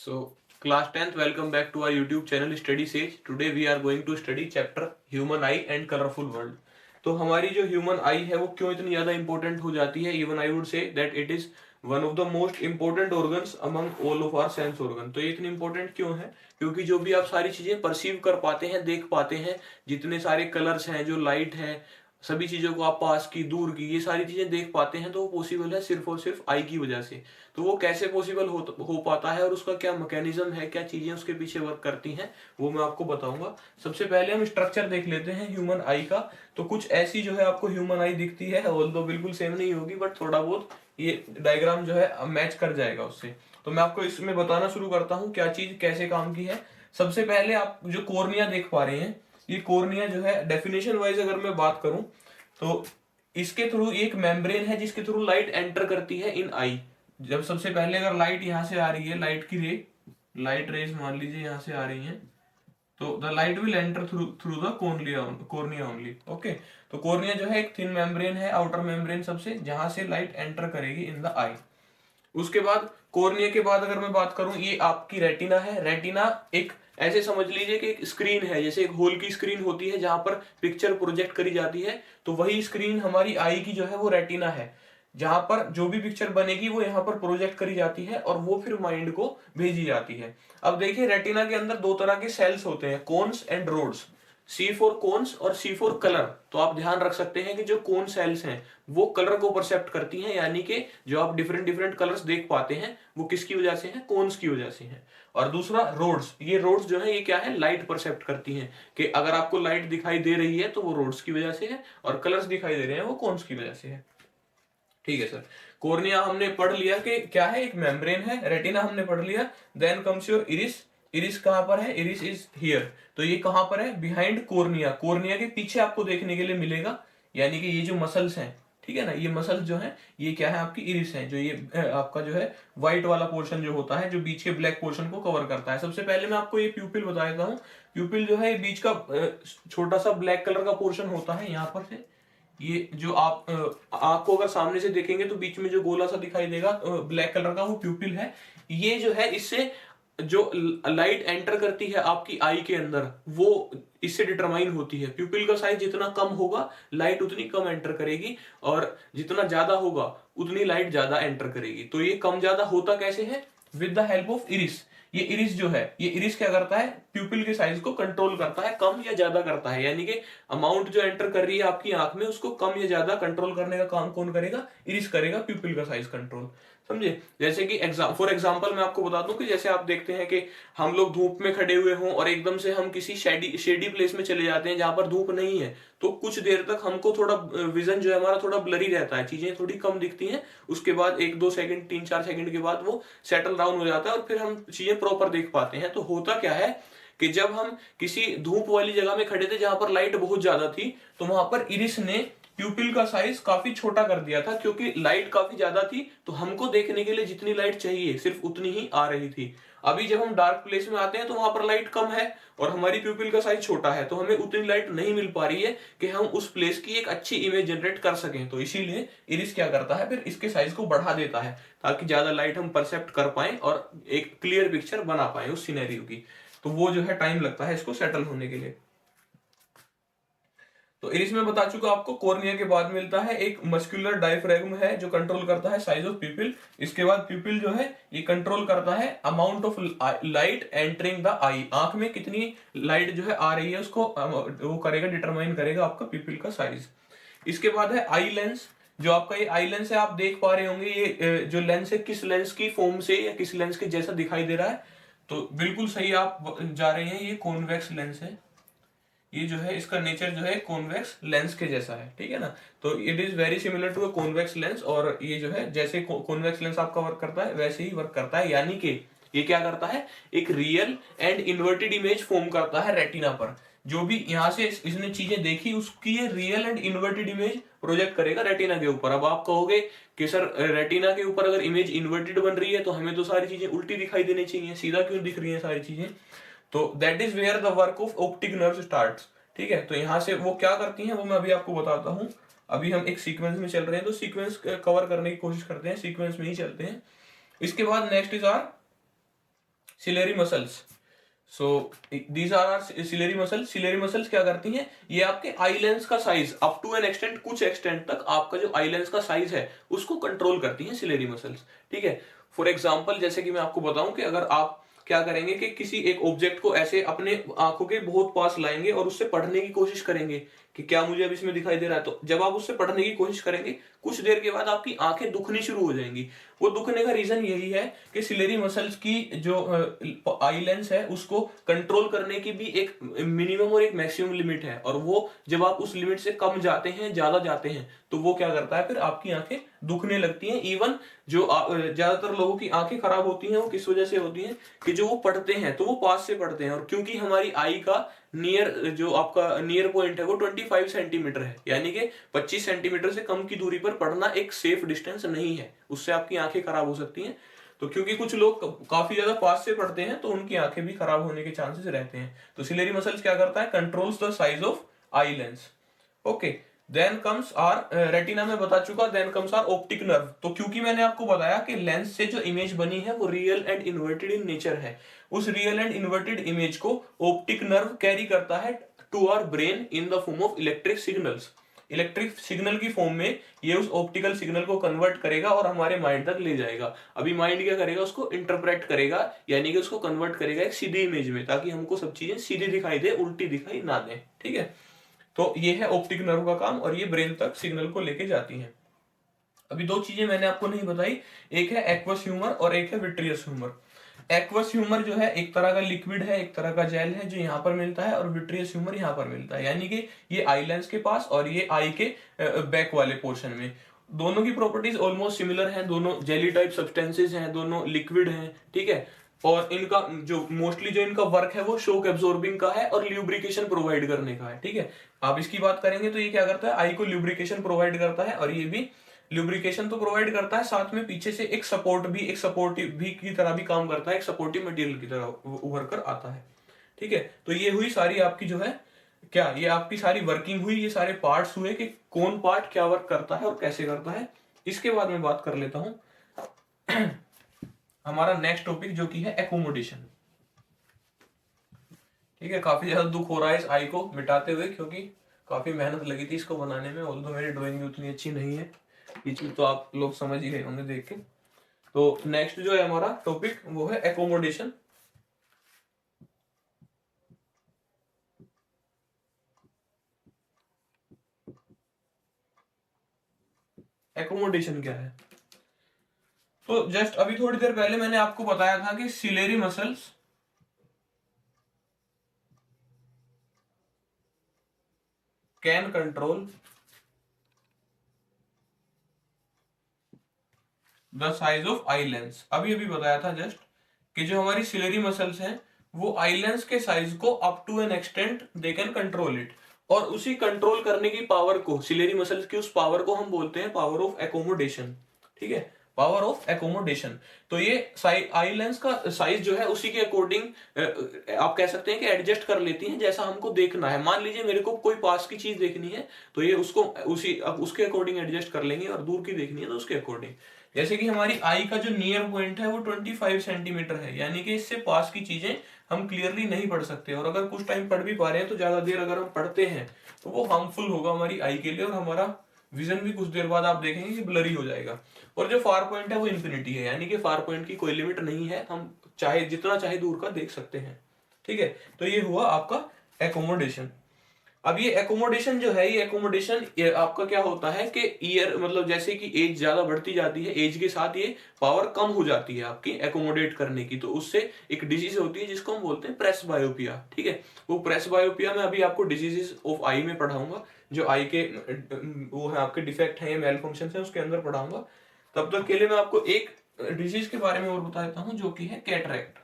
So, class 10th, welcome back to our YouTube channel Study Sage. Today we are going to study chapter Human Eye and Colorful World. तो हमारी जो human आई है वो क्यों इतनी ज़्यादा इंपॉर्टेंट हो जाती है? Even I would say that it is one of the most important organs among all of our sense organ. तो ये इतनी इंपॉर्टेंट क्यों है? क्योंकि जो भी आप सारी चीज़ें परसीव कर पाते हैं, देख पाते हैं, जितने सारे कलर्स हैं, जो लाइट है, सभी चीज़ों को आप पास की, दूर की, ये सारी चीज़ें देख पाते हैं, तो वो पॉसिबल है सिर्फ और सिर्फ आई की वजह से। तो वो कैसे पॉसिबल हो पाता है और उसका क्या मैकेनिज्म है, क्या चीजें उसके पीछे वर्क करती हैं, वो मैं आपको बताऊंगा। सबसे पहले हम स्ट्रक्चर देख लेते हैं ह्यूमन आई का। तो कुछ ऐसी जो है आपको ह्यूमन आई दिखती है, ऑल्दो बिल्कुल सेम नहीं होगी, बट थोड़ा बहुत ये डायग्राम जो है मैच कर जाएगा उससे। तो मैं आपको इसमें बताना शुरू करता हूँ क्या चीज कैसे काम की है। सबसे पहले आप जो कोर्निया देख पा रहे हैं, ये कोर्निया जो है डेफिनेशन वाइज अगर मैं बात करूं तो इसके थ्रू एक मेम्ब्रेन है जिसके थ्रू लाइट एंटर करती है इन आई। जब सबसे पहले अगर लाइट यहाँ से आ रही है, लाइट की रे, लाइट रेज मान लीजिए यहाँ से आ रही हैं, तो the light will enter through through the cornea only. Okay, तो कोर्निया जो है एक थिन मेम्ब्रेन है, आउटर मेम्ब्रेन सबसे, जहां से लाइट एंटर करेगी इन द आई। उसके बाद कोर्निया के बाद अगर मैं बात करूं, ये आपकी रेटिना है। रेटिना एक ऐसे समझ लीजिए कि एक स्क्रीन है, जैसे एक होल की स्क्रीन होती है जहां पर पिक्चर प्रोजेक्ट करी जाती है, तो वही स्क्रीन हमारी आई की जो है वो रेटिना है, जहां पर जो भी पिक्चर बनेगी वो यहाँ पर प्रोजेक्ट करी जाती है और वो फिर माइंड को भेजी जाती है। अब देखिए, रेटिना के अंदर दो तरह के सेल्स होते हैं, cones and rods. C for cones और सी फॉर कलर। तो आप ध्यान रख सकते हैं कि जो कोन सेल्स हैं वो कलर को परसेप्ट करती हैं, यानी कि जो आप डिफरेंट डिफरेंट कलर्स देख पाते हैं वो किसकी वजह से हैं? कोन्स की वजह से हैं। और दूसरा रोड्स, ये रोड्स जो है ये क्या है? लाइट परसेप्ट करती हैं, कि अगर आपको लाइट दिखाई दे रही है तो वो रोड्स की वजह से है, और कलर्स दिखाई दे रहे हैं वो कोन्स की वजह से है। ठीक है सर। कोर्निया हमने पढ़ लिया कि क्या है, एक मेम्ब्रेन है। रेटिना हमने पढ़ लिया। Then comes your iris. Iris कहां पर है? Iris is here. तो ये कहां पर है? Behind cornea. कोर्निया के पीछे आपको देखने के लिए मिलेगा, यानी कि ये जो मसल्स हैं, ठीक है ना, ये मसल्स जो है ये क्या है? आपकी इरिस है। जो ये आपका जो है व्हाइट वाला पोर्शन जो होता है, जो बीच के ब्लैक पोर्शन को कवर करता है। सबसे पहले मैं आपको ये प्यूपिल बता देता हूँ। प्यूपिल जो है ये बीच का छोटा सा ब्लैक कलर का पोर्शन होता है, यहाँ पर से ये जो आप आंख को अगर सामने से देखेंगे तो बीच में जो गोला सा दिखाई देगा ब्लैक कलर का, वो प्यूपिल है। ये जो है इससे जो लाइट एंटर करती है आपकी आई के अंदर, वो इससे डिटरमाइन होती है। प्यूपिल का साइज जितना कम होगा लाइट उतनी कम एंटर करेगी, और जितना ज्यादा होगा उतनी लाइट ज्यादा एंटर करेगी। तो ये कम ज्यादा होता कैसे है? With the help of iris. ये इरिस जो है, ये इरिस क्या करता है? प्यूपिल के साइज को कंट्रोल करता है, कम या ज्यादा करता है, यानी कि अमाउंट जो एंटर कर रही है आपकी आंख में उसको कम या ज्यादा कंट्रोल करने का काम कौन करेगा? इरिस करेगा, प्यूपिल का साइज कंट्रोल। समझे? जैसे कि फॉर एग्जांपल मैं आपको बता दूं कि जैसे आप देखते हैं कि हम लोग धूप में खड़े हुए हों और एकदम से हम किसी शेडी प्लेस में चले जाते हैं जहां पर धूप नहीं है, तो कुछ देर तक हमको थोड़ा विजन जो है हमारा थोड़ा ब्लरी रहता है, चीजें थोड़ी कम दिखती हैं। उसके बाद 1-2 सेकंड, 3-4 सेकंड के बाद वो सेटल डाउन हो जाता है और फिर हम चीजें प्रॉपर देख पाते हैं। तो होता क्या है कि जब हम किसी धूप वाली जगह में खड़े थे जहां पर लाइट बहुत ज्यादा थी, तो वहां पर इरिस ने प्यूपिल का साइज काफी छोटा कर दिया था, क्योंकि लाइट काफी ज्यादा थी, तो हमको देखने के लिए जितनी लाइट चाहिए सिर्फ उतनी ही आ रही थी। अभी जब हम डार्क प्लेस में आते हैं तो वहां पर लाइट कम है और हमारी प्यूपिल का साइज छोटा है, तो हमें उतनी लाइट नहीं मिल पा रही है कि हम उस प्लेस की एक अच्छी इमेज जनरेट कर सकें। तो इसीलिए इरिस क्या करता है, फिर इसके साइज को बढ़ा देता है ताकि ज्यादा लाइट हम परसेप्ट कर पाए और एक क्लियर पिक्चर बना पाए उस सिनेरियो की। तो वो जो है टाइम लगता है इसको सेटल होने के लिए। तो इरिस में बता चुका आपको। कॉर्निया के बाद मिलता है एक मस्कुलर डायफ्रैगम है जो कंट्रोल करता है साइज ऑफ प्यूपिल। इसके बाद प्यूपिल जो है ये कंट्रोल करता है amount of light entering the eye. आंख में कितनी लाइट जो है आ रही है उसको वो करेगा, डिटरमाइन करेगा आपका प्यूपिल का साइज। इसके बाद है आई लेंस। जो आपका ये आई लेंस है, आप देख पा रहे होंगे ये जो लेंस है किस लेंस की फॉर्म से या किस लेंस के जैसा दिखाई दे रहा है। तो बिल्कुल सही आप जा रहे हैं, ये कॉन्वेक्स लेंस है। ये जो है इसका नेचर जो है कॉन्वेक्स लेंस के जैसा है, ठीक है ना। तो it is very similar to a convex lens, और ये जो है जैसे कॉन्वेक्स लेंस आपका वर्क करता है वैसे ही वर्क करता है, यानी कि ये क्या करता है? एक real and inverted image form करता है रेटिना पर। जो भी यहाँ से इसने चीजें देखी उसकी ये real and inverted image project करेगा रेटिना के ऊपर। अब आप कहोगे कि सर रेटिना के ऊपर अगर इमेज इन्वर्टेड बन रही है तो हमें तो सारी चीजें उल्टी दिखाई देनी चाहिए, सीधा क्यों दिख रही है सारी चीजें? तो that is where the work of optic nerve starts. ठीक है, तो यहां से वो क्या करती हैं वो मैं अभी आपको बताता हूं। अभी हम एक सीक्वेंस में चल रहे हैं तो सीक्वेंस कवर करने की कोशिश करते हैं, सीक्वेंस में ही चलते हैं। इसके बाद next is our ciliary muscles. So these are ciliary muscles. Ciliary muscles क्या करती हैं, ये आपके आई लेंस का size up to an extent, कुछ एक्सटेंट तक आपका जो आई लेंस का साइज है उसको कंट्रोल करती हैं सिलेरी मसल्स। ठीक है, फॉर एग्जांपल जैसे कि मैं आपको बताऊं कि अगर आप क्या करेंगे कि किसी एक ऑब्जेक्ट को ऐसे अपने आंखों के बहुत पास लाएंगे और उससे पढ़ने की कोशिश करेंगे कि क्या मुझे अब इसमें दिखाई दे रहा है, तो जब आप उससे पढ़ने की कोशिश करेंगे कुछ देर के बाद आपकी आंखें दुखनी शुरू हो जाएंगी। वो दुखने का रीजन यही है कि सिलेरी मसल्स की जो आई लेंस है उसको कंट्रोल करने की भी एक मिनिमम और एक मैक्सिमम लिमिट है, और वो जब आप उस लिमिट से कम जाते हैं, ज्यादा जाते हैं, तो वो क्या करता है, फिर आपकी आंखें दुखने लगती हैं। इवन जो ज्यादातर लोगों की आंखें खराब होती हैं वो किस वजह से होती हैं कि जो वो पढ़ते हैं तो वो पास से पढ़ते हैं, और क्योंकि हमारी आई का नियर जो आपका नियर पॉइंट है वो 25 सेंटीमीटर है, यानी कि 25 सेंटीमीटर से कम की दूरी पर पढ़ना एक सेफ डिस्टेंस नहीं है, उससे आपकी आंखें खराब हो सकती हैं। तो क्योंकि कुछ लोग काफी ज्यादा पास से पढ़ते हैं तो उनकी आंखें भी खराब होने के चांसेस रहते हैं। तो सिलेरी मसल्स क्या करता है, controls the size of eye lens. Okay, then comes our retina में बता चुका, then comes our optic nerve. तो क्योंकि मैंने आपको बताया कि लेंस से जो इमेज बनी है वो real and inverted in nature है, उस रियल एंड इन्वर्टेड इमेज को ऑप्टिक नर्व कैरी करता है to our brain in the form of electric signals. Electric signal की फॉर्म में ये उस ऑप्टिकल सिग्नल को कन्वर्ट करेगा और हमारे माइंड तक ले जाएगा। अभी माइंड क्या करेगा, उसको इंटरप्रेट करेगा, यानी कि उसको कन्वर्ट करेगा एक सीधी इमेज में, ताकि हमको सब चीजें सीधी दिखाई दे, उल्टी दिखाई ना दे। ठीक है, तो ये है ऑप्टिक नर्व का काम, और ये ब्रेन तक सिग्नल को लेके जाती है। अभी दो चीजें मैंने आपको नहीं बताई, एक है एक्वस ह्यूमर और एक है विट्रियस ह्यूमर। एक्वस ह्यूमर जो है एक तरह का लिक्विड है, एक तरह का जेल है जो यहाँ पर मिलता है, और विट्रियस ह्यूमर यहाँ पर मिलता है, यानी कि ये आई लेंस के पास और ये आई के बैक वाले पोर्शन में। दोनों की प्रॉपर्टीज ऑलमोस्ट सिमिलर हैं, दोनों जेली टाइप सब्सटेंसेज हैं, दोनों लिक्विड हैं। ठीक है, और इनका जो मोस्टली जो इनका वर्क है वो शॉक एब्जॉर्बिंग का है और ल्यूब्रिकेशन प्रोवाइड करने का है। ठीक है, आप इसकी बात करेंगे तो ये क्या करता है, आई को ल्यूब्रिकेशन प्रोवाइड करता है, और ये भी ल्यूब्रिकेशन तो प्रोवाइड करता है, साथ में पीछे से एक सपोर्ट भी, एक सपोर्टिव भी की तरह भी काम करता है, एक सपोर्टिव मटेरियल की तरह उभर कर आता है। ठीक है, तो ये हुई सारी आपकी जो है क्या, ये आपकी सारी वर्किंग हुई, ये सारे पार्ट्स हुए कि कौन पार्ट क्या वर्क करता है और कैसे करता है। इसके बाद मैं बात कर लेता हूं हमारा नेक्स्ट टॉपिक जो कि है एकोमोडेशन। ठीक है, काफी ज्यादा दुख हो रहा है इस आई को मिटाते हुए, क्योंकि काफी मेहनत लगी थी इसको बनाने में, ऑल्दो मेरी ड्राइंग भी उतनी अच्छी नहीं है, ये चीज तो आप लोग समझ ही रहे होंगे देख के। तो नेक्स्ट जो है हमारा टॉपिक वो है एकोमोडेशन। एकोमोडेशन क्या है, तो जस्ट अभी थोड़ी देर पहले मैंने आपको बताया था कि ciliary muscles can control the size of eye lens. अभी अभी बताया था जस्ट कि जो हमारी सिलेरी मसल्स हैं वो आई लेंस के साइज को up to an extent they can control it, और उसी कंट्रोल करने की पावर को, सिलेरी मसल्स की उस पावर को हम बोलते हैं पावर ऑफ एकोमोडेशन। ठीक है, पावर ऑफ एकोमोडेशन। तो ये आई लेंस का साइज जो है उसी के अकॉर्डिंग आप कह सकते हैं कि एडजस्ट कर लेती हैं जैसा हमको देखना है। मान लीजिए मेरे को कोई पास की चीज देखनी है तो ये उसको उसी उसके अकॉर्डिंग एडजस्ट कर लेंगे, और दूर की देखनी है तो उसके अकॉर्डिंग। जैसे कि हमारी आई का जो नियर पॉइंट है वो 25 सेंटीमीटर है, यानी कि इससे पास की चीजें हम क्लियरली नहीं पढ़ सकते, और अगर कुछ टाइम पढ़ भी पा रहे हैं तो ज्यादा देर अगर हम पढ़ते हैं तो वो हार्मफुल होगा हमारी आई के लिए, और हमारा विजन भी कुछ देर बाद आप देखेंगे कि ब्लरी हो जाएगा। और जो फार पॉइंट है वो इन्फिनिटी है, यानी कि फार पॉइंट की कोई लिमिट नहीं है, हम चाहे जितना चाहे दूर का देख सकते हैं। ठीक है, तो ये हुआ आपका एकोमोडेशन। अब ये एकोमोडेशन जो है, ये एकोमोडेशन आपका क्या होता है कि ईयर मतलब जैसे कि एज ज्यादा बढ़ती जाती है, एज के साथ ये पावर कम हो जाती है आपकी एकोमोडेट करने की, तो उससे एक डिजीज होती है जिसको हम बोलते हैं प्रेस बायोपिया। ठीक है, वो प्रेस बायोपिया में अभी आपको डिजीजेस ऑफ आई में पढ़ाऊंगा, जो आई के वो है आपके डिफेक्ट है, मेल फंक्शन है, उसके अंदर पढ़ाऊंगा। तब तक के लिए मैं आपको एक डिजीज के बारे में और बता देता हूँ जो कि है कैटरैक्ट।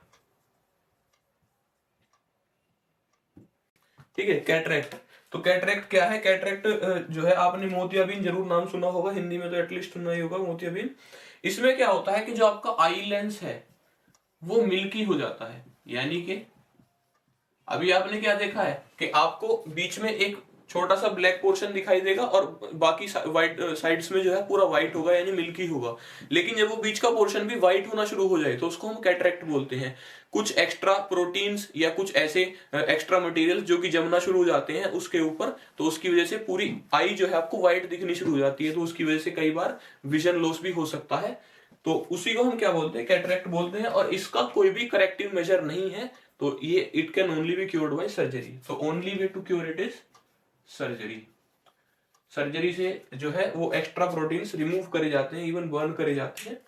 ठीक है, कैटरैक्ट। तो कैटरैक्ट क्या है, कैटरैक्ट जो है आपने मोतियाबिंद जरूर नाम सुना होगा, हिंदी में तो एटलीस्ट सुना ही होगा मोतियाबिंद। इसमें क्या होता है कि जो आपका आई लेंस है वो मिल्की हो जाता है, यानी कि अभी आपने क्या देखा है कि आपको बीच में एक छोटा सा ब्लैक पोर्शन दिखाई देगा और बाकी व्हाइट साइड्स में जो है पूरा व्हाइट होगा यानी मिल्की होगा। लेकिन जब वो बीच का पोर्शन भी व्हाइट होना शुरू हो जाए तो उसको हम कैटरेक्ट बोलते हैं। कुछ एक्स्ट्रा प्रोटीन्स या कुछ ऐसे एक्स्ट्रा मटेरियल जो कि जमना शुरू हो जाते हैं उसके ऊपर, तो उसकी वजह से पूरी आई जो है आपको व्हाइट दिखनी शुरू हो जाती है, तो उसकी वजह से कई बार विजन लॉस भी हो सकता है। तो उसी को हम क्या बोलते हैं, कैटरेक्ट बोलते हैं। और इसका कोई भी करेक्टिव मेजर नहीं है, तो ये it can only be cured by surgery. तो only way to cure it is surgery. Surgery से जो है वो एक्स्ट्रा प्रोटीन्स रिमूव करे जाते हैं, इवन बर्न करे जाते हैं,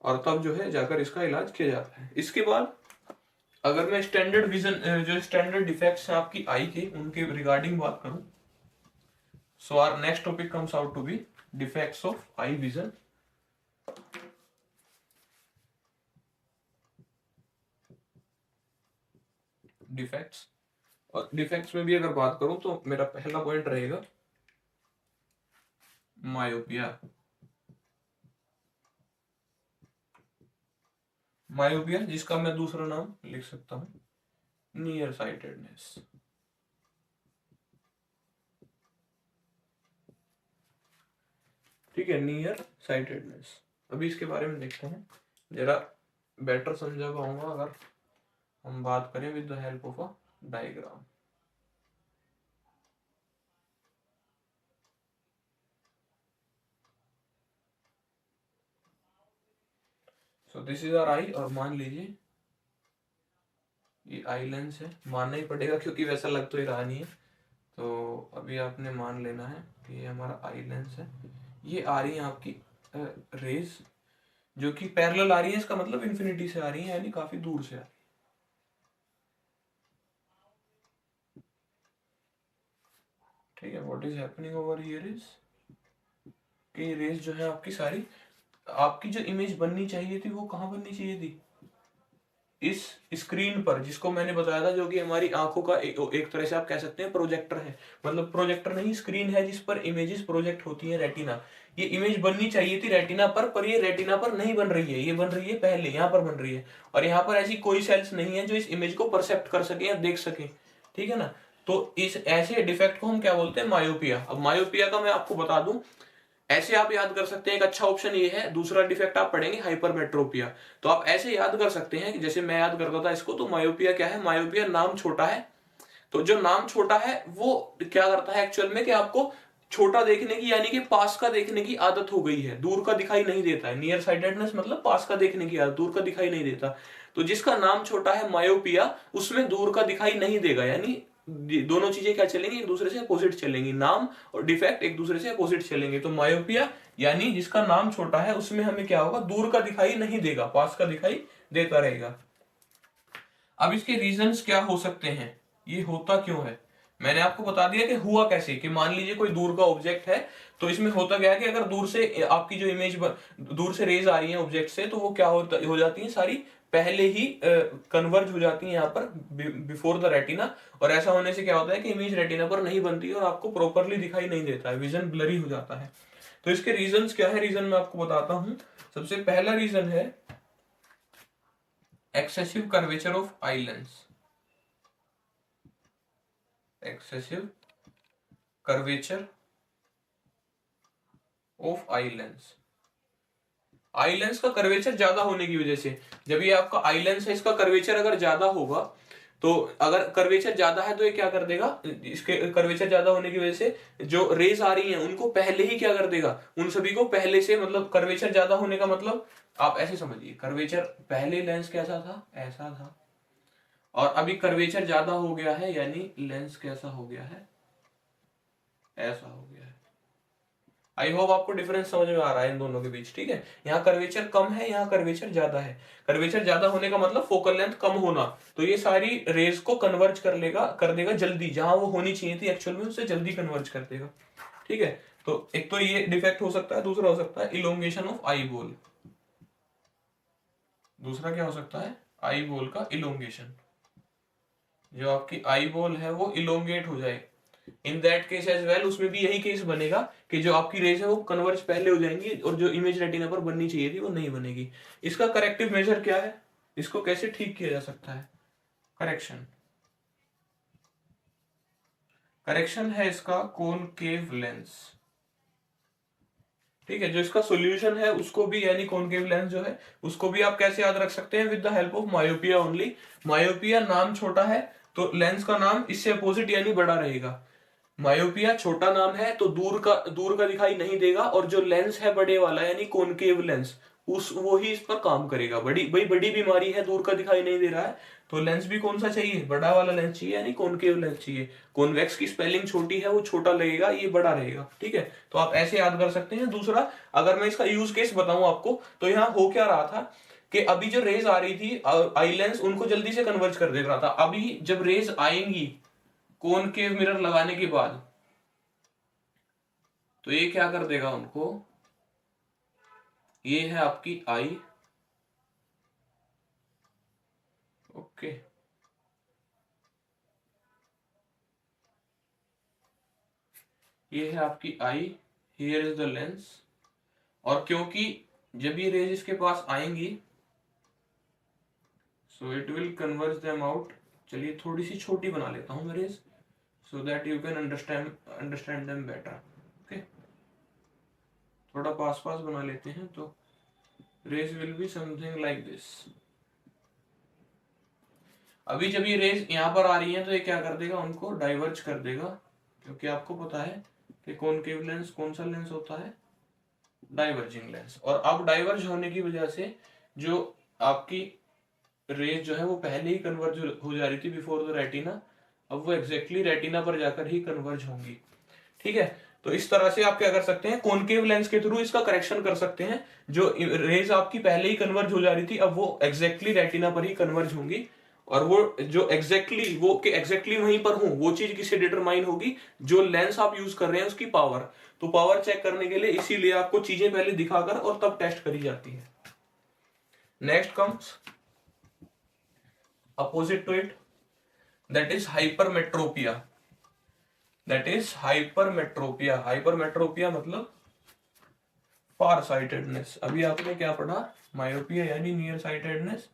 और तब जो है जाकर इसका इलाज किया जाता है। इसके बाद अगर मैं स्टैंडर्ड विजन, जो स्टैंडर्ड डिफेक्ट्स हैं आपकी आई के, उनके रिगार्डिंग बात करूं, so our next topic comes out to be defects of eye vision. Defects, और डिफेक्ट्स में भी अगर बात करूं तो मेरा पहला पॉइंट रहेगा मायोपिया। मायोपिया जिसका मैं दूसरा नाम लिख सकता हूं नियर साइटेडनेस। ठीक है, नियर साइटेडनेस। अभी इसके बारे में देखते हैं, जरा बेटर समझा पाऊंगा अगर हम बात करें with the help of a diagram. So this is our eye, और मान लीजिए ये आई लेंस है, मानना ही पड़ेगा क्योंकि वैसा लग तो ही रहा नहीं है। तो अभी आपने मान लेना है कि ये हमारा आई लेंस है। ये आ रही है आपकी रेज जो कि पैरेलल आ रही है, इसका मतलब इन्फिनिटी से आ रही है, यानी काफी दूर से आ रही है। ठीक है, what is happening over here is कि रेज जो है आपकी सारी, आपकी जो इमेज बननी चाहिए थी वो कहाँ बननी चाहिए थी, इस स्क्रीन पर, जिसको मैंने बताया था, जो कि हमारी आंखों का एक तरह से आप कह सकते हैं प्रोजेक्टर है। मतलब प्रोजेक्टर नहीं, स्क्रीन है जिस पर इमेजेस प्रोजेक्ट होती है, रेटिना। ये इमेज बननी चाहिए थी रेटिना पर ये रेटिना पर नहीं बन रही है, ये बन रही है पहले यहाँ पर बन रही है, और यहाँ पर ऐसी कोई सेल्स नहीं है जो इस इमेज को परसेप्ट कर सके या देख सके। ठीक है ना। तो इस ऐसे डिफेक्ट को हम क्या बोलते हैं, मायोपिया। अब मायोपिया का मैं आपको बता दूं, ऐसे आप याद कर सकते हैं, एक अच्छा ऑप्शन ये है। दूसरा डिफेक्ट आप पढ़ेंगे हाइपरमेट्रोपिया, तो आप ऐसे याद कर सकते हैं कि जैसे मैं याद करता था इसको, तो मायोपिया क्या है, मायोपिया नाम छोटा है। तो जो नाम छोटा है वो क्या करता है एक्चुअल में, कि आपको छोटा देखने की यानी कि पास का देखने की आदत हो गई है, दूर का दिखाई नहीं देता है। नियर साइटेडनेस मतलब पास का देखने की आदत, दूर का दिखाई नहीं देता। तो जिसका नाम छोटा है मायोपिया, उसमें दूर का दिखाई नहीं देगा, यानी दोनों चीजें क्या चलेंगी, एक दूसरे से अपोजिट चलेंगी। नाम और डिफेक्ट एक दूसरे से अपोजिट चलेंगे। तो मायोपिया यानी जिसका नाम छोटा है उसमें हमें क्या होगा, दूर का दिखाई नहीं देगा, पास का दिखाई देता रहेगा। अब इसके रीजंस क्या हो सकते हैं, ये होता क्यों है, मैंने आपको बता दिया कि हुआ कैसे। कि मान लीजिए कोई दूर का ऑब्जेक्ट है, तो इसमें होता क्या है कि अगर दूर से आपकी जो इमेज दूर से रेज आ रही है ऑब्जेक्ट से, तो वो क्या हो जाती है, सारी पहले ही कन्वर्ज हो जाती है यहाँ पर बिफोर द रेटिना। और ऐसा होने से क्या होता है कि इमेज रेटिना पर नहीं बनती और आपको प्रॉपरली दिखाई नहीं देता है, विजन ब्लरी हो जाता है। तो इसके रीजंस क्या है, रीजन मैं आपको बताता हूं। सबसे पहला रीजन है excessive curvature of eye lens. Excessive curvature of eye lens. I lens का कर्वेचर ज्यादा होने की वजह से, जब ये आपका आई लेंस है, इसका कर्वेचर अगर ज्यादा होगा, तो अगर कर्वेचर ज्यादा है तो ये क्या कर देगा, इसके कर्वेचर ज्यादा होने की वजह से जो रेज आ रही हैं उनको पहले ही क्या कर देगा, उन सभी को पहले से, मतलब कर्वेचर ज्यादा होने का मतलब आप ऐसे समझिए, कर्वेचर पहले लेंस कैसा था, ऐसा था, और अभी कर्वेचर ज्यादा हो गया है, यानी लेंस कैसा हो गया है, ऐसा हो गया है। आई होप आपको डिफरेंस समझ में आ रहा है इन दोनों के बीच। ठीक है, यहाँ कर्वेचर कम है, यहाँ कर्वेचर ज्यादा है। कर्वेचर ज्यादा होने का मतलब फोकल लेंथ कम होना, तो ये सारी रेज को कन्वर्ज कर देगा जल्दी, जहां वो होनी चाहिए थी एक्चुअल में उससे जल्दी कन्वर्ज कर देगा। ठीक है, तो एक तो ये डिफेक्ट हो सकता है, दूसरा हो सकता है इलोंगेशन ऑफ आई बॉल। दूसरा क्या हो सकता है, आई बॉल का इलोंगेशन, जो आपकी आई बॉल है वो इलोंगेट हो जाए। In that case as well, उसमें भी यही केस बनेगा कि जो आपकी रेज है वो कन्वर्ज पहले हो जाएंगी, और जो इमेज रेटिना पर बननी चाहिए थी वो नहीं बनेगी। इसका करेक्टिव मेजर क्या है, इसको कैसे ठीक किया जा सकता है, करेक्शन। करेक्शन है इसका कॉनकेव लेंस। ठीक है, जो इसका सॉल्यूशन है उसको भी, यानी कॉनकेव लेंस जो है उसको भी आप कैसे याद रख सकते हैं, with the help of myopia only. Myopia नाम छोटा है तो लेंस का नाम इससे अपोजिट यानी बड़ा रहेगा। मायोपिया छोटा नाम है तो दूर का दिखाई नहीं देगा, और जो लेंस है बड़े वाला यानी कॉनकेव लेंस, उस वो ही इस पर काम करेगा। बड़ी बीमारी है, दूर का दिखाई नहीं दे रहा है, तो लेंस भी कौन सा चाहिए, बड़ा वाला लेंस चाहिए, यानी कॉनकेव लेंस चाहिए। कॉन्वेक्स की स्पेलिंग छोटी है, वो छोटा लगेगा, ये बड़ा रहेगा। ठीक है, तो आप ऐसे याद कर सकते हैं। दूसरा, अगर मैं इसका यूज केस बताऊं आपको, तो यहाँ हो क्या रहा था कि अभी जो रेज आ रही थी आई लेंस उनको जल्दी से कन्वर्ज कर दे रहा था। अभी जब रेज आएंगी कॉनकेव मिरर लगाने के बाद, तो ये क्या कर देगा उनको, ये है आपकी आई, ओके, ये है आपकी eye, here is the lens. और क्योंकि जब ये रेज इसके पास आएंगी, so it will converge them out. चलिए थोड़ी सी छोटी बना लेता हूं मैं rays, so that you can understand them better. Okay, थोड़ा पास पास बना लेते हैं, तो rays will be something like this. अभी जब ये रेज यहाँ पर आ रही है तो ये क्या कर देगा, उनको डाइवर्ज कर देगा, क्योंकि आपको पता है कि कॉनकेव लेंस कौन सा लेंस होता है, डाइवर्जिंग लेंस। और अब डाइवर्ज होने की वजह से जो आपकी रेज जो है वो पहले ही कन्वर्ज हो जा रही थी बिफोर द रेटिना, अब वो एग्जैक्टली रेटिना पर जाकर ही कन्वर्ज होंगी। ठीक है, तो इस तरह से आप क्या कर सकते हैं, कॉनकेव लेंस के थ्रू इसका करेक्शन कर सकते हैं। जो रेज आपकी पहले ही कन्वर्ज हो जा रही थी, अब वो एग्जैक्टली रेटिना पर ही कन्वर्ज होंगी। और वो जो एग्जैक्टली वो के एग्जैक्टली वहीं पर हो, वो चीज किससे डिटरमाइन होगी, जो लेंस आप यूज कर रहे हैं उसकी पावर। तो पावर चेक करने के लिए इसीलिए आपको चीजें पहले दिखाकर और तब टेस्ट करी जाती है। Next comes opposite to it, that is hypermetropia. That is hypermetropia. Hypermetropia मतलब फार साइटेडनेस। अभी आपने क्या पढ़ा, मायोपिया यानी नियर साइटेडनेस।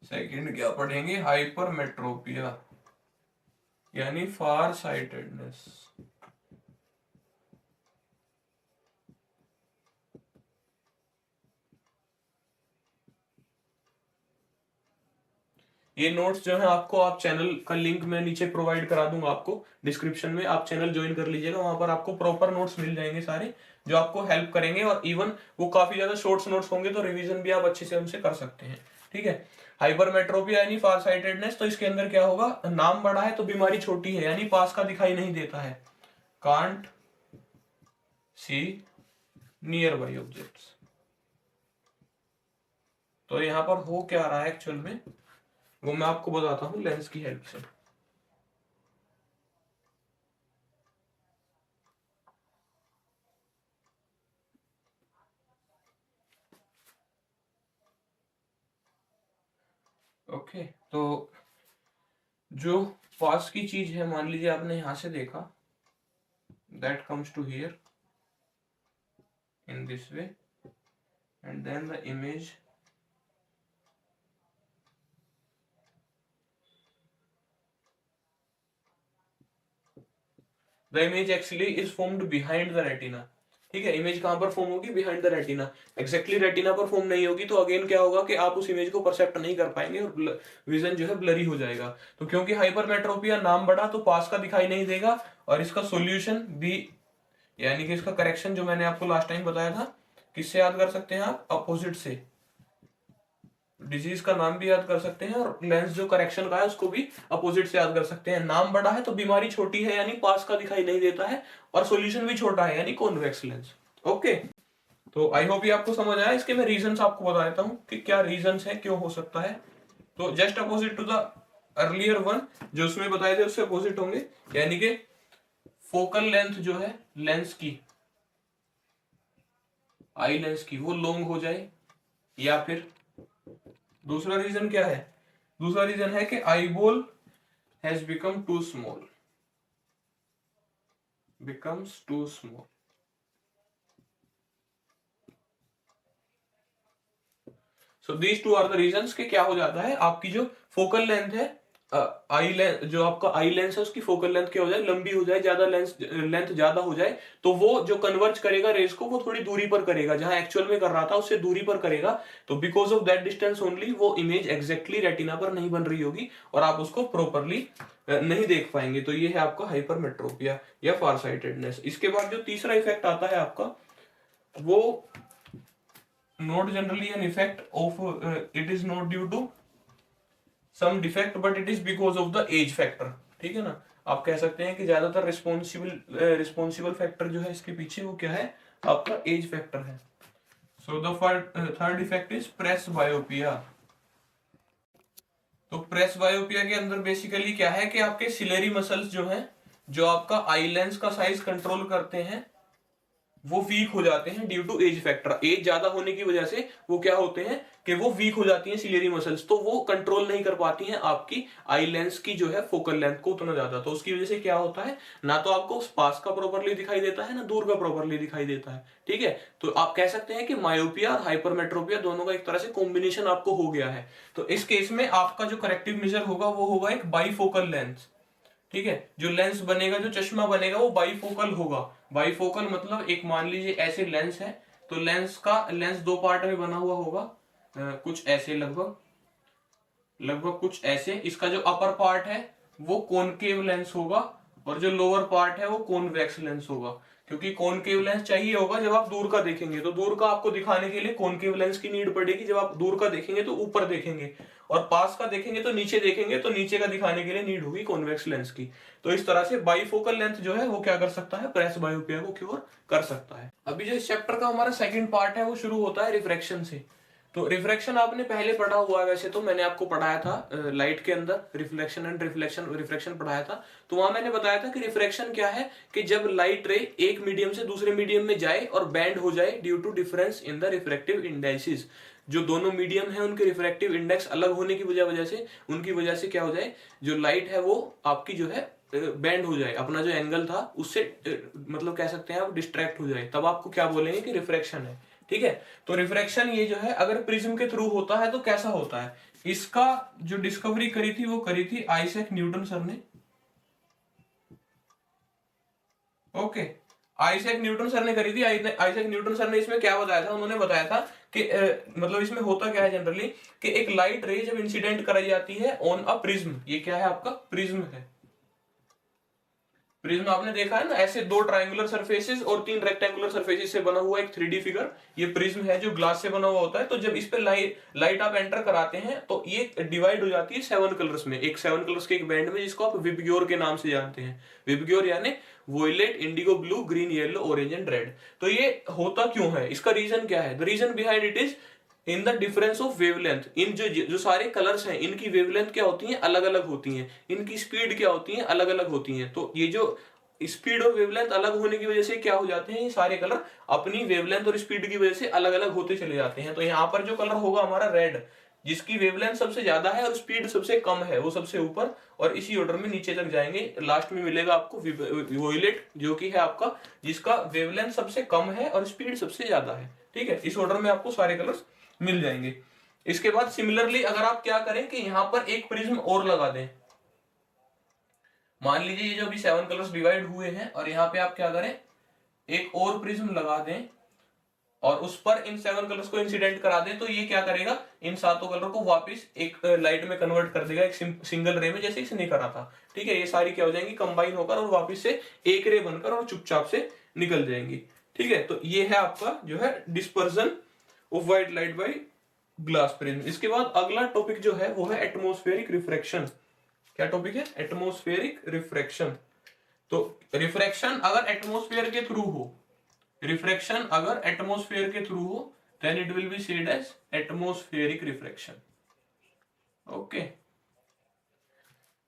सेकंड क्या पढ़ेंगे, हाइपरमेट्रोपिया यानी फार साइटेडनेस। ये नोट्स जो है आपको, आप चैनल का लिंक मैं नीचे प्रोवाइड करा दूंगा आपको डिस्क्रिप्शन में, आप चैनल ज्वाइन कर लीजिएगा, वहां पर आपको प्रॉपर नोट्स मिल जाएंगे सारे, जो आपको हेल्प करेंगे। और इवन वो काफी ज्यादा शॉर्ट्स नोट्स होंगे, तो रिवीजन भी आप अच्छे से उनसे कर सकते हैं। ठीक है, हाइपरमेट्रोपिया यानी फार साइटेडनेस, तो इसके अंदर क्या होगा, नाम बड़ा है तो बीमारी छोटी है, यानी पास का दिखाई नहीं देता है, can't see near by objects. तो यहां पर हो क्या रहा है एक्चुअल में, वो मैं आपको बताता हूं लेंस की हेल्प से। ओके, तो जो पास की चीज है, मान लीजिए आपने यहां से देखा, that comes to here in this way, and then the image actually is formed behind the retina. ठीक है, इमेज कहां पर फॉर्म होगी, behind the retina. Exactly retina पर फॉर्म नहीं होगी, तो अगेन क्या होगा कि आप उस इमेज को परसेप्ट नहीं कर पाएंगे और विजन जो है ब्लरी हो जाएगा। तो क्योंकि हाइपरमेट्रोपिया नाम बड़ा, तो पास का दिखाई नहीं देगा, और इसका सोल्यूशन भी, यानी कि इसका करेक्शन जो मैंने आपको लास्ट टाइम बताया था, किससे याद कर सकते हैं आप, अपोजिट से। डिजीज का नाम भी याद कर सकते हैं, और लेंस जो करेक्शन का है उसको भी अपोजिट से याद कर सकते हैं। नाम बड़ा है तो बीमारी छोटी है, यानी पास का दिखाई नहीं देता है, और सॉल्यूशन भी छोटा है, यानी कॉन्वेक्स लेंस। ओके, तो आई होप ये आपको समझ आया। इसके मैं रीजंस आपको बता देता हूँ कि क्या रीजंस है, क्यों हो सकता है। तो just opposite to the earlier one, जो उसमें बताए थे उससे अपोजिट होंगे, यानी कि फोकल लेंथ जो है लेंस की, आई लेंस की, वो लॉन्ग हो जाए। या फिर दूसरा रीजन क्या है, दूसरा रीजन है कि eyeball has become too small, becomes too small. So these two are the reasons कि क्या हो जाता है, आपकी जो फोकल लेंथ है आई लेंथ, जो आपका आई लेंस है उसकी फोकल लेंथ क्या हो जाए, लंबी हो जाए, ज्यादा लेंथ ज्यादा हो जाए, तो वो जो कन्वर्ज करेगा रेस को वो थोड़ी दूरी पर करेगा, जहां एक्चुअल में कर रहा था उससे दूरी पर करेगा। तो because of that distance only वो इमेज एग्जैक्टली रेटिना पर नहीं बन रही होगी और आप उसको प्रॉपरली नहीं देख पाएंगे। तो ये है आपका हाइपरमेट्रोपिया या फारसाइटेडनेस। इसके बाद जो तीसरा इफेक्ट आता है आपका, वो not generally an effect of, it is not due to some defect but it is because of the age factor. ठीक है ना, आप कह सकते हैं कि ज्यादातर रिस्पॉन्सिबल फैक्टर जो है इसके पीछे वो क्या है, आपका एज फैक्टर है। So the third effect is presbyopia. तो प्रेस बायोपिया के अंदर बेसिकली क्या है कि आपके सिलेरी मसल्स जो हैं, जो आपका आई लेंस का साइज कंट्रोल करते हैं, वो वीक हो जाते हैं due to age factor. Age ज्यादा होने की वजह से वो क्या होते हैं कि वो वीक हो जाती हैं सिलेरी मसल्स, तो वो कंट्रोल नहीं कर पाती हैं आपकी आई लेंस की जो है फोकल लेंथ को उतना ज्यादा। तो उसकी वजह से क्या होता है, ना तो आपको पास का प्रॉपरली दिखाई देता है, ना दूर का प्रॉपरली दिखाई देता है। ठीक है, तो आप कह सकते हैं कि मायोपिया और हाइपरमेट्रोपिया दोनों का एक तरह से कॉम्बिनेशन आपको हो गया है। तो इस केस में आपका जो करेक्टिव मेजर होगा वो होगा एक बाईफोकल लेंस। ठीक है, जो लेंस बनेगा, जो चश्मा बनेगा वो बाईफोकल होगा। बाईफोकल मतलब एक मान लीजिए ऐसे लेंस है, तो लेंस दो पार्ट में बना हुआ होगा, कुछ ऐसे लगभग लगभग कुछ ऐसे। इसका जो अपर पार्ट है वो कॉनकेव लेंस होगा और जो लोअर पार्ट है वो कॉन्वेक्स लेंस होगा। क्योंकि कॉनकेव लेंस चाहिए होगा जब आप दूर का देखेंगे, तो दूर का आपको दिखाने के लिए कॉनकेव लेंस की नीड पड़ेगी। जब आप दूर का देखेंगे तो ऊपर देखेंगे, और पास का देखेंगे तो नीचे देखेंगे, तो नीचे का दिखाने के लिए नीड होगी कॉन्वेक्स लेंस की। तो इस तरह से बाईफोकल लेंथ जो है वो क्या कर सकता है, प्रेस बायोपिया को क्योर कर सकता है। अभी जो इस चैप्टर का हमारा सेकंड पार्ट है वो शुरू होता है रिफ्रैक्शन से। तो रिफ्रैक्शन आपने पहले पढ़ा हुआ है, वैसे तो मैंने आपको पढ़ाया था लाइट के अंदर रिफ्लेक्शन एंड रिफ्रैक्शन पढ़ाया था। तो वहां मैंने बताया था कि रिफ्रैक्शन क्या है, कि जब लाइट रे एक मीडियम से दूसरे मीडियम में जाए और बैंड हो जाए due to difference in the refractive indexes. जो दोनों मीडियम है उनके रिफ्रैक्टिव इंडेक्स अलग होने की वजह से उनकी वजह से क्या हो जाए, जो लाइट है वो आपकी जो है बैंड हो जाए, अपना जो एंगल था उससे मतलब कह सकते हैं आप डिस्ट्रैक्ट हो जाए, तब आपको क्या बोलेंगे कि रिफ्रैक्शन है। ठीक है, तो रिफ्रैक्शन ये जो है अगर प्रिज्म के थ्रू होता है तो कैसा होता है, इसका जो डिस्कवरी करी थी वो करी थी आइजैक न्यूटन सर ने। ओके, आइजैक न्यूटन सर ने करी थी। आइजैक न्यूटन सर ने इसमें क्या बताया था, उन्होंने बताया था कि मतलब इसमें होता क्या है जनरली, कि एक लाइट रे जब इंसिडेंट कराई जाती है ऑन अ प्रिज्म, ये क्या है आपका प्रिज्म है। प्रिज्म आपने देखा है ना, ऐसे दो ट्रायंगुलर सरफेसेस और तीन रेक्टेंगुलर सरफेसेस से बना हुआ एक 3D फिगर, ये प्रिज्म है जो ग्लास से बना हुआ होता है। तो जब इस पे लाइट आप एंटर कराते हैं तो ये डिवाइड हो जाती है 7 कलर्स में, एक 7 कलर्स के एक बैंड में, जिसको आप विबग्योर के नाम से जानते हैं। विबग्योर यानी violet, indigo blue, green, yellow, orange and red. तो ये होता क्यों है, इसका रीजन क्या है, the reason behind it is in the difference of wavelength. इन जो सारे कलर्स हैं इनकी वेवलेंथ क्या होती है, अलग अलग होती हैं, इनकी स्पीड क्या होती है, अलग अलग होती हैं। तो ये जो स्पीड और वेवलेंथ अलग होने की वजह से क्या हो जाते हैं, ये सारे कलर अपनी वेवलेंथ और स्पीड की वजह से अलग अलग होते चले जाते हैं। तो यहाँ पर जो कलर होगा हमारा रेड, जिसकी वेवलेंथ सबसे ज्यादा है और स्पीड सबसे कम है, वो सबसे ऊपर, और इसी ऑर्डर में नीचे तक जाएंगे। लास्ट में मिलेगा आपको वोयलेट, जो कि है आपका जिसका वेवलेंथ सबसे कम है और स्पीड सबसे ज्यादा है। ठीक है, इस ऑर्डर में आपको सारे कलर्स मिल जाएंगे। इसके बाद सिमिलरली अगर आप क्या करें कि यहाँ पर एक प्रिज्म और लगा दें, मान लीजिए ये जो अभी 7 कलर्स डिवाइड हुए हैं और यहाँ पे आप क्या करें, एक और प्रिज्म लगा दें और उस पर इन 7 कलर्स को इंसिडेंट करा दें, तो ये क्या करेगा, इन सातों कलर को वापस एक लाइट में कन्वर्ट कर देगा, एक सिंगल रे में, जैसे इसने करा था। ठीक है, ये सारी क्या हो जाएंगी, कंबाइन होकर और वापस से एक रे बनकर और चुपचाप से निकल जाएंगी। ठीक है, तो ये है आपका जो है dispersion of white light by glass prism. इसके बाद अगला टॉपिक जो है वो है एटमॉस्फेरिक रिफ्रैक्शन। क्या टॉपिक है, एटमॉस्फेरिक रिफ्रैक्शन। तो रिफ्रैक्शन अगर एटमॉस्फेयर के थ्रू हो, रिफ्रैक्शन अगर एटमॉस्फेयर के थ्रू हो, then it will be said as atmospheric refraction. Okay,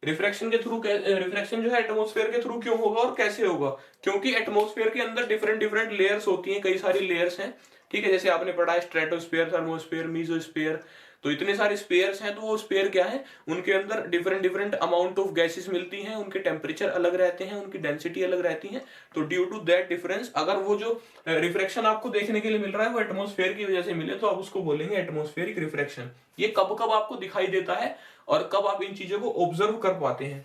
refraction के थ्रू, रिफ्रैक्शन जो है एटमॉस्फेयर के थ्रू क्यों होगा और कैसे होगा, क्योंकि एटमॉस्फेयर के अंदर डिफरेंट डिफरेंट लेयर्स होती हैं, कई सारी लेयर्स हैं। ठीक है, जैसे आपने पढ़ा है स्ट्रेटोस्फीयर, थर्मोस्फीयर, मीजोस्फीयर, तो इतने सारे स्पेयर्स हैं। तो वो स्पेयर क्या है, उनके अंदर different different amount of gases मिलती हैं, उनके टेम्परेचर अलग रहते हैं, उनकी डेंसिटी अलग रहती है। तो ड्यू टू दैट डिफरेंस, अगर वो जो रिफ्रैक्शन आपको देखने के लिए मिल रहा है वो एटमोस्फेयर की वजह से मिले, तो आप उसको बोलेंगे एटमोस्फेरिक रिफ्रैक्शन। ये कब कब आपको दिखाई देता है और कब आप इन चीजों को ऑब्जर्व कर पाते हैं।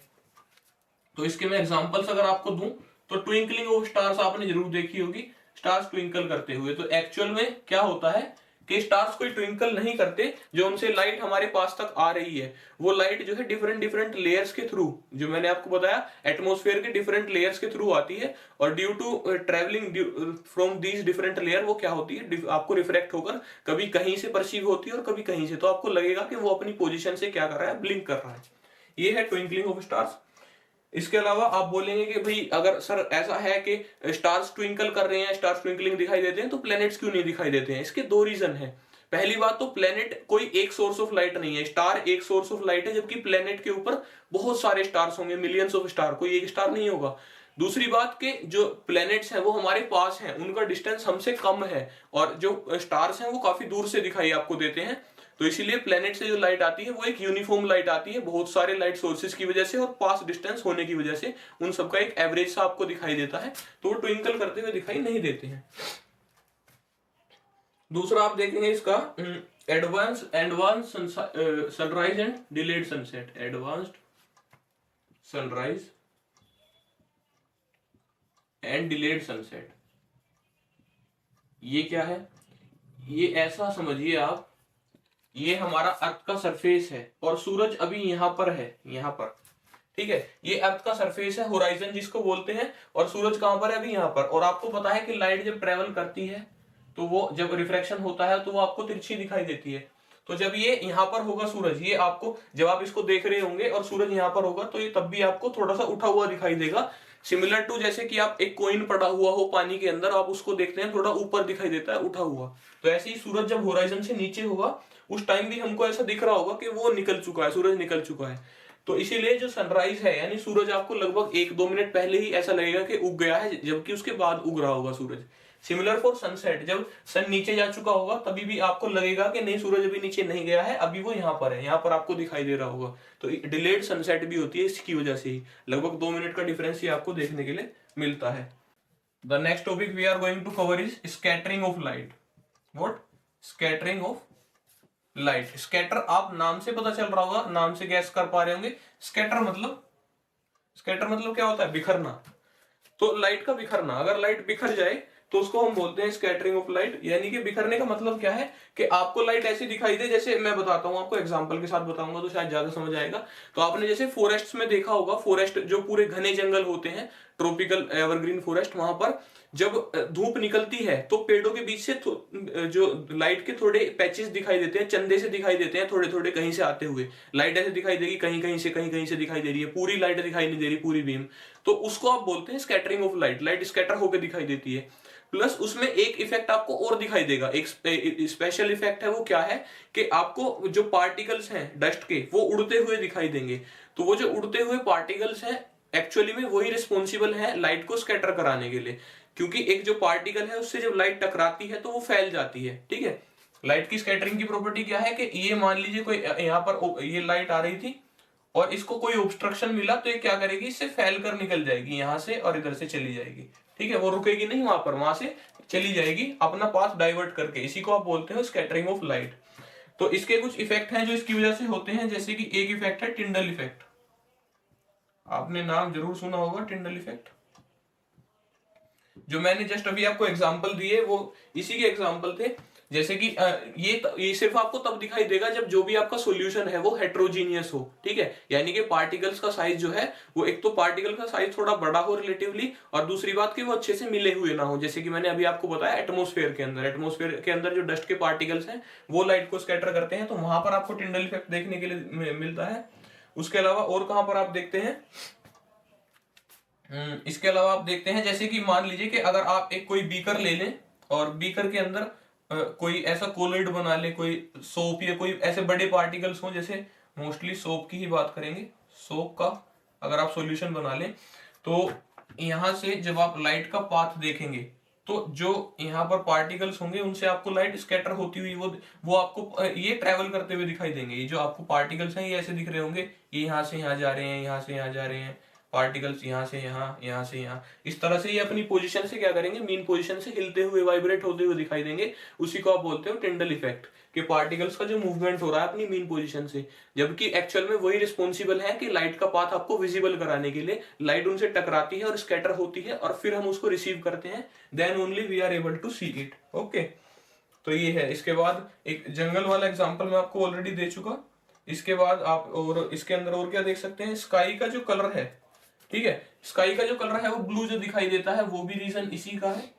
तो इसके मैं एग्जांपल्स अगर आपको दूं, तो ट्विंकलिंग ऑफ स्टार्स आपने जरूर देखी होगी, स्टार्स ट्विंकल करते हुए। तो एक्चुअल में क्या होता है कि स्टार्स कोई ट्विंकल नहीं करते, जो उनसे लाइट हमारे पास तक आ रही है, वो लाइट जो है डिफरेंट डिफरेंट लेयर्स के थ्रू, जो मैंने आपको बताया एटमॉस्फेयर के डिफरेंट लेयर्स के थ्रू आती है, और due to travelling from these different layer वो क्या होती है, आपको रिफ्लेक्ट होकर कभी कहीं से परसीव होती है और कभी कहीं से। तो आपको लगेगा कि वो अपनी पोजिशन से क्या कर रहा है, ब्लिंक कर रहा है। ये है ट्विंकलिंग ऑफ स्टार्स। इसके अलावा आप बोलेंगे कि भाई अगर सर ऐसा है कि स्टार्स ट्विंकल कर रहे हैं, स्टार्स ट्विंकलिंग दिखाई देते हैं, तो प्लैनेट्स क्यों नहीं दिखाई देते हैं? इसके दो रीजन है। पहली बात तो प्लैनेट कोई एक सोर्स ऑफ लाइट नहीं है, स्टार एक सोर्स ऑफ लाइट है, जबकि प्लैनेट के ऊपर बहुत सारे स्टार्स होंगे, मिलियंस ऑफ स्टार, कोई एक स्टार नहीं होगा। दूसरी बात कि जो प्लैनेट्स हैं वो हमारे पास हैं, उनका डिस्टेंस हमसे कम है, और जो स्टार्स हैं वो काफी दूर से दिखाई आपको देते हैं। तो इसीलिए प्लेनेट से जो लाइट आती है वो एक यूनिफॉर्म लाइट आती है, बहुत सारे लाइट सोर्सेज की वजह से और पास डिस्टेंस होने की वजह से उन सबका एक एवरेज सा आपको दिखाई देता है, तो वो ट्विंकल करते हुए दिखाई नहीं देते हैं। दूसरा आप देखेंगे इसका advance advance sunrise and delayed sunset, advanced sunrise and delayed sunset. ये क्या है? ये ऐसा समझिए आप, ये हमारा अर्थ का सरफेस है और सूरज अभी यहां पर है, यहां पर, ठीक है। ये अर्थ का सरफेस है, होराइजन जिसको बोलते हैं, और सूरज कहां पर है? अभी यहां पर। और आपको पता है कि लाइट जब ट्रेवल करती है तो वो जब रिफ्रैक्शन होता है तो वो आपको तिरछी दिखाई देती है। तो जब ये यहां पर होगा सूरज, ये आपको, जब आप इसको देख रहे होंगे और सूरज यहां पर होगा, तो ये तब भी आपको थोड़ा सा उठा हुआ दिखाई देगा। सिमिलर टू जैसे कि आप एक कॉइन पड़ा हुआ हो पानी के अंदर, आप उसको देखते हैं थोड़ा ऊपर दिखाई देता है, उठा हुआ। तो ऐसे ही सूरज जब होराइजन से नीचे होगा उस टाइम भी हमको ऐसा दिख रहा होगा कि वो निकल चुका है, सूरज निकल चुका है। तो इसीलिए जो सनराइज है, यानी सूरज आपको लगभग 1-2 मिनट पहले ही ऐसा लगेगा कि उग गया है, जबकि उसके बाद उग रहा होगा सूरज। सिमिलर फॉर सनसेट, जब सन नीचे जा चुका होगा तभी भी आपको लगेगा कि नहीं, सूरज अभी नीचे नहीं गया है, अभी वो यहाँ पर है, यहाँ पर आपको दिखाई दे रहा होगा। तो डिलेड सनसेट भी होती है इसकी वजह से ही, लगभग 2 मिनट का डिफरेंस ही आपको देखने के लिए मिलता है। The next topic we are going to cover is scattering of light. What? Scattering of light. Scatter, आप नाम से पता चल रहा होगा, नाम से गैस कर पा रहे होंगे। स्कैटर मतलब, स्कैटर मतलब क्या होता है? बिखरना। तो लाइट का बिखरना, अगर लाइट बिखर जाए तो उसको हम बोलते हैं स्कैटरिंग ऑफ लाइट। यानी कि बिखरने का मतलब क्या है कि आपको लाइट ऐसी दिखाई दे, जैसे मैं बताता हूं आपको, एग्जांपल के साथ बताऊंगा तो शायद ज्यादा समझ आएगा। तो आपने जैसे फॉरेस्ट्स में देखा होगा, फॉरेस्ट जो पूरे घने जंगल होते हैं, ट्रॉपिकल एवरग्रीन फॉरेस्ट, वहां पर जब धूप निकलती है तो पेड़ों के बीच से जो लाइट के थोड़े पैचेस दिखाई देते हैं, चंदे से दिखाई देते हैं, थोड़े थोड़े कहीं से आते हुए लाइट ऐसे दिखाई देगी, कहीं कहीं से, कहीं कहीं से दिखाई दे रही है, पूरी लाइट दिखाई नहीं दे रही, पूरी बीम। तो उसको आप बोलते हैं scattering of light. Light scatter होकर दिखाई देती है। प्लस उसमें एक इफेक्ट आपको और दिखाई देगा, एक स्पेशल इफेक्ट है। वो क्या है कि आपको जो पार्टिकल्स हैं डस्ट के, वो उड़ते हुए दिखाई देंगे। तो वो जो उड़ते हुए पार्टिकल्स हैं, एक्चुअली में वही रिस्पॉन्सिबल है लाइट को स्कैटर कराने के लिए, क्योंकि एक जो पार्टिकल है उससे जब लाइट टकराती है तो वो फैल जाती है, ठीक है। लाइट की स्कैटरिंग की प्रॉपर्टी क्या है कि ये मान लीजिए कोई यहाँ पर ये लाइट आ रही थी और इसको कोई ऑब्स्ट्रक्शन मिला, तो ये क्या करेगी, इससे फैल कर निकल जाएगी यहां से और इधर से चली जाएगी, ठीक है। वो रुकेगी नहीं वहां पर, वहां से चली जाएगी अपना पाथ डाइवर्ट करके। इसी को आप बोलते हैं स्कैटरिंग ऑफ लाइट। तो इसके कुछ इफेक्ट हैं जो इसकी वजह से होते हैं, जैसे कि एक इफेक्ट है टिंडल इफेक्ट। आपने नाम जरूर सुना होगा टिंडल इफेक्ट। जो मैंने जस्ट अभी आपको एग्जांपल दिए वो इसी के एग्जांपल थे। जैसे कि ये सिर्फ आपको तब दिखाई देगा जब जो भी आपका सॉल्यूशन है वो हेट्रोजीनियस हो, ठीक है। यानी कि पार्टिकल्स का साइज जो है वो, एक तो पार्टिकल का साइज थोड़ा बड़ा हो रिलेटिवली, और दूसरी बात कि वो अच्छे से मिले हुए ना हो। जैसे कि मैंने अभी आपको बताया एटमोस्फेयर के अंदर जो डस्ट के पार्टिकल्स हैं वो लाइट को स्कैटर करते हैं, तो वहां पर आपको टिंडल इफेक्ट देखने के लिए मिलता है। उसके अलावा और कहां पर आप देखते हैं? इसके अलावा आप देखते हैं जैसे कि मान लीजिए कि अगर आप एक कोई बीकर ले लें और बीकर के अंदर कोई ऐसा कोलोइड बना ले, कोई सोप या कोई ऐसे बड़े पार्टिकल्स हों, जैसे मोस्टली सोप की ही बात करेंगे, सोप का अगर आप सॉल्यूशन बना लें, तो यहां से जब आप लाइट का पाथ देखेंगे तो जो यहाँ पर पार्टिकल्स होंगे उनसे आपको लाइट स्कैटर होती हुई वो आपको ये ट्रेवल करते हुए दिखाई देंगे। ये जो आपको पार्टिकल्स हैं ये ऐसे दिख रहे होंगे, ये यहाँ से यहाँ जा रहे हैं, यहाँ से यहाँ जा रहे हैं, पार्टिकल्स यहाँ से यहाँ, यहाँ से यहाँ, इस तरह से ये अपनी पोजीशन से क्या करेंगे, मीन पोजीशन से हिलते हुए वाइब्रेट होते हुए दिखाई देंगे। उसी को आप बोलते हो टिंडल इफेक्ट, कि पार्टिकल्स का जो मूवमेंट हो रहा है अपनी मीन पोजीशन से, जबकि एक्चुअल में वही रिस्पॉन्सिबल है कि लाइट का पाथ आपको विजिबल कराने के लिए। लाइट उनसे टकराती है और स्कैटर होती है और फिर हम उसको रिसीव करते हैं, then only we are able to see it. Okay, तो ये है। इसके बाद एक जंगल वाला एग्जांपल मैं आपको ऑलरेडी दे चुका। इसके बाद आप और इसके अंदर और क्या देख सकते हैं, स्काई का जो कलर है, ठीक है, स्काई का जो कलर है वो ब्लू जो दिखाई देता है, वो भी रीजन इसी का है।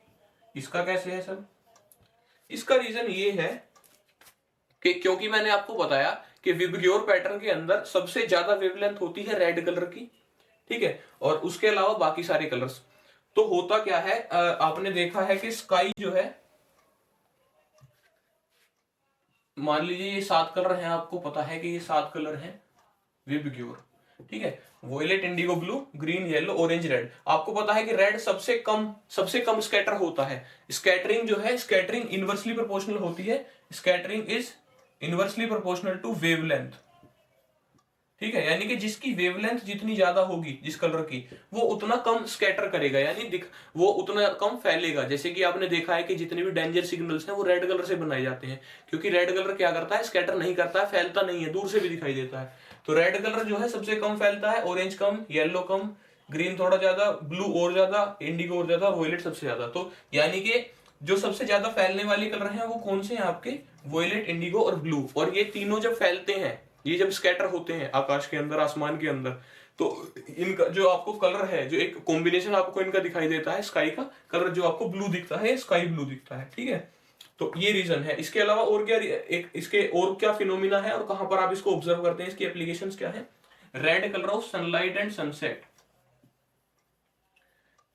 इसका कैसे है सब, इसका रीजन ये है कि क्योंकि मैंने आपको बताया कि विबग्योर पैटर्न के अंदर सबसे ज्यादा वेवलेंथ होती है रेड कलर की, ठीक है, और उसके अलावा बाकी सारे कलर्स। तो होता क्या है, आपने देखा है कि स्काई जो है, मान लीजिए ये 7 कलर हैं, आपको पता है कि ये 7 कलर हैं विबग्योर, ठीक है, violet, indigo blue, green, yellow, orange, red. आपको पता है कि रेड सबसे कम स्कैटर होता है। स्कैटरिंग जो है, स्कैटरिंग इनवर्सली प्रोपोर्शनल होती है, scattering is inversely proportional to wavelength, ठीक है, यानी कि जिसकी वेवलेंथ जितनी ज्यादा होगी जिस कलर की, वो उतना कम स्कैटर करेगा, यानी वो उतना कम फैलेगा। जैसे कि आपने देखा है कि जितने भी डेंजर सिग्नल्स हैं वो रेड कलर से बनाए जाते हैं, क्योंकि रेड कलर क्या करता है, स्कैटर नहीं करता है, फैलता नहीं है, दूर से भी दिखाई देता है। तो रेड कलर जो है सबसे कम फैलता है, ऑरेंज कम, येलो कम, ग्रीन थोड़ा ज्यादा, ब्लू और ज्यादा, इंडिगो और ज्यादा, वोयलेट सबसे ज्यादा। तो यानी कि जो सबसे ज्यादा फैलने वाले कलर हैं वो कौन से हैं आपके, वोयलेट, इंडिगो और ब्लू। और ये तीनों जब फैलते हैं, ये जब स्कैटर होते हैं आकाश के अंदर, आसमान के अंदर, तो इनका जो आपको कलर है, जो एक कॉम्बिनेशन आपको इनका दिखाई देता है, स्काई का कलर जो आपको ब्लू दिखता है, स्काई ब्लू दिखता है, ठीक है। तो ये रीजन है। इसके अलावा और क्या, एक इसके और क्या फिनोमिना है और कहां पर आप इसको ऑब्जर्व करते हैं, इसकी एप्लीकेशंस क्या है। Red colour of sunlight and sunset,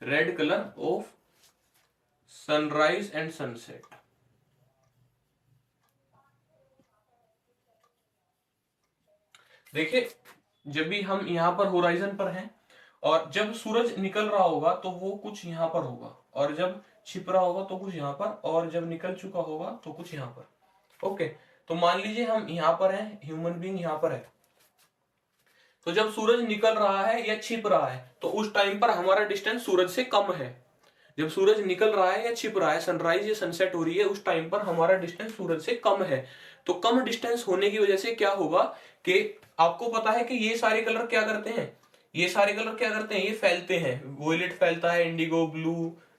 red colour of sunrise and sunset. देखिए, जब भी हम यहां पर होराइजन पर हैं और जब सूरज निकल रहा होगा तो वो कुछ यहां पर होगा, और जब छिप रहा होगा तो कुछ यहां पर, और जब निकल चुका होगा तो कुछ यहां पर। ओके, तो मान लीजिए हम यहां पर हैं, ह्यूमन बीइंग यहां पर है, तो जब सूरज निकल रहा है या छिप रहा है तो उस टाइम पर हमारा डिस्टेंस सूरज से कम है। जब सूरज निकल रहा है या छिप रहा है, सनराइज या सनसेट हो रही है, उस टाइम पर हमारा डिस्टेंस सूरज से कम है। तो कम डिस्टेंस होने की वजह से क्या होगा कि आपको पता है कि ये सारे कलर क्या करते हैं, ये सारे कलर क्या करते हैं, ये फैलते हैं। वोयलेट फैलता है, इंडिगो, ब्लू,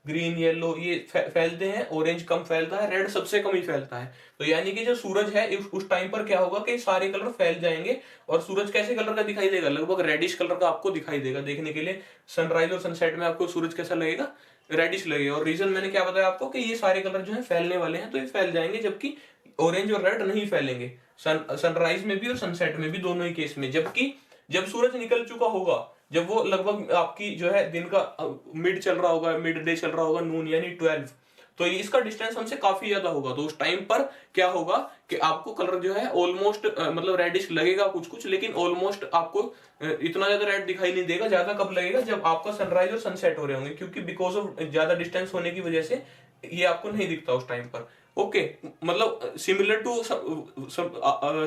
ग्रीन, येलो, ये फैलते हैं, ऑरेंज कम फैलता है, रेड सबसे कम ही फैलता है। तो यानी कि जो सूरज है उस टाइम पर क्या होगा कि सारे कलर फैल जाएंगे और सूरज कैसे कलर का दिखाई देगा, लगभग रेडिश कलर का आपको दिखाई देगा। देखने के लिए सनराइज और सनसेट में आपको सूरज कैसा लगेगा, रेडिश लगेगा। और रीजन मैंने क्या बताया आपको कि ये सारे कलर जो है फैलने वाले हैं, तो ये फैल जाएंगे, जबकि ऑरेंज और रेड नहीं फैलेंगे, सनराइज में भी और सनसेट में भी, दोनों ही केस में। जबकि जब सूरज निकल चुका होगा, जब वो लगभग आपकी जो है दिन का मिड चल रहा होगा, मिड डे चल रहा होगा, नून यानी 12, तो इसका डिस्टेंस हमसे काफी ज्यादा होगा। तो उस टाइम पर क्या होगा कि आपको कलर जो है ऑलमोस्ट मतलब रेडिश लगेगा कुछ कुछ, लेकिन ऑलमोस्ट आपको इतना ज्यादा रेड दिखाई नहीं देगा। ज्यादा कब लगेगा, जब आपका सनराइज और सनसेट हो रहे होंगे, क्योंकि बिकॉज ऑफ ज्यादा डिस्टेंस होने की वजह से ये आपको नहीं दिखता उस टाइम पर। ओके, मतलब सिमिलर टू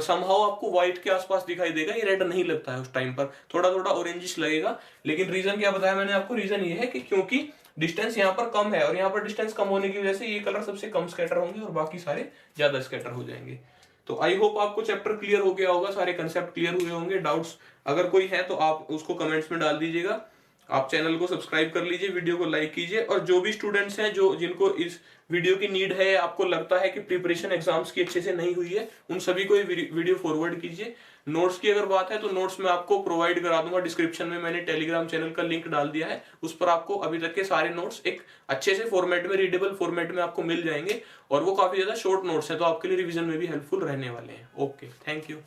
समहाउ आपको व्हाइट के आसपास दिखाई देगा, ये रेड नहीं लगता है उस टाइम पर, थोड़ा थोड़ा ऑरेंजिश लगेगा। लेकिन रीजन क्या बताया मैंने आपको, रीजन ये है कि क्योंकि डिस्टेंस यहाँ पर कम है और यहाँ पर डिस्टेंस कम होने की वजह से ये कलर सबसे कम स्कैटर होंगे और बाकी सारे ज्यादा स्कैटर हो जाएंगे। तो आई होप आपको चैप्टर क्लियर हो गया होगा, सारे कंसेप्ट क्लियर हुए होंगे। डाउट्स अगर कोई है तो आप उसको कमेंट्स में डाल दीजिएगा। आप चैनल को सब्सक्राइब कर लीजिए, वीडियो को लाइक कीजिए, और जो भी स्टूडेंट्स हैं जो जिनको इस वीडियो की नीड है, आपको लगता है कि प्रिपरेशन एग्जाम्स की अच्छे से नहीं हुई है, उन सभी को वीडियो फॉरवर्ड कीजिए। नोट्स की अगर बात है तो नोट्स में आपको प्रोवाइड करा दूंगा, डिस्क्रिप्शन में मैंने टेलीग्राम चैनल का लिंक डाल दिया है, उस पर आपको अभी तक के सारे नोट्स एक अच्छे से फॉर्मेट में, रीडेबल फॉर्मेट में आपको मिल जाएंगे, और वो काफी ज्यादा शॉर्ट नोट्स हैं, तो आपके लिए रिविजन में भी हेल्पफुल रहने वाले हैं। Okay, thank you.